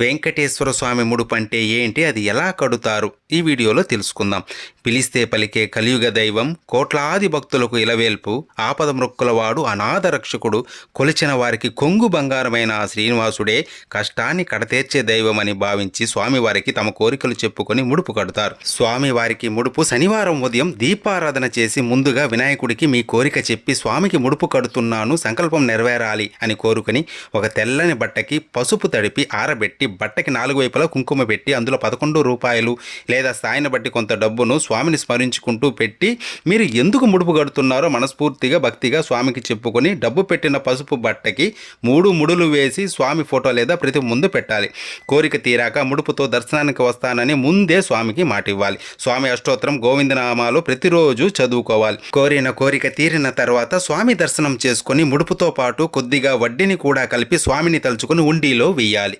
వెంకటేశ్వర స్వామి ముడుపు అంటే ఏంటి, అది ఎలా కడుతారు, ఈ వీడియోలో తెలుసుకుందాం. పిలిస్తే పలికే కలియుగ దైవం, కోట్లాది భక్తులకు ఇలవేల్పు, ఆపద మృక్కులవాడు, అనాథ రక్షకుడు, కొలిచిన వారికి కొంగు బంగారమైన ఆ శ్రీనివాసుడే కష్టాన్ని కడతీర్చే దైవం అని భావించి స్వామివారికి తమ కోరికలు చెప్పుకొని ముడుపు కడతారు. స్వామివారికి ముడుపు శనివారం ఉదయం దీపారాధన చేసి ముందుగా వినాయకుడికి మీ కోరిక చెప్పి స్వామికి ముడుపు కడుతున్నాను, సంకల్పం నెరవేరాలి అని కోరుకుని ఒక తెల్లని బట్టకి పసుపు తడిపి ఆరబెట్టి బట్టకి 4 వైపులా కుంకుమ పెట్టి అందులో 11 రూపాయలు లేదా స్థాయిని బట్టి కొంత డబ్బును స్వామిని స్మరించుకుంటూ పెట్టి మీరు ఎందుకు ముడుపు కడుతున్నారో మనస్ఫూర్తిగా భక్తిగా స్వామికి చెప్పుకొని డబ్బు పెట్టిన పసుపు బట్టకి 3 ముడులు వేసి స్వామి ఫోటో లేదా ప్రతి ముందు పెట్టాలి. కోరిక తీరాక ముడుపుతో దర్శనానికి వస్తానని ముందే స్వామికి మాట ఇవ్వాలి. స్వామి అష్టోత్తరం గోవిందనామాలు ప్రతిరోజు చదువుకోవాలి. కోరిన కోరిక తీరిన తర్వాత స్వామి దర్శనం చేసుకొని ముడుపుతో పాటు కొద్దిగా వడ్డీని కూడా కలిపి స్వామిని తలుచుకొని ఉండిలో వెయ్యాలి.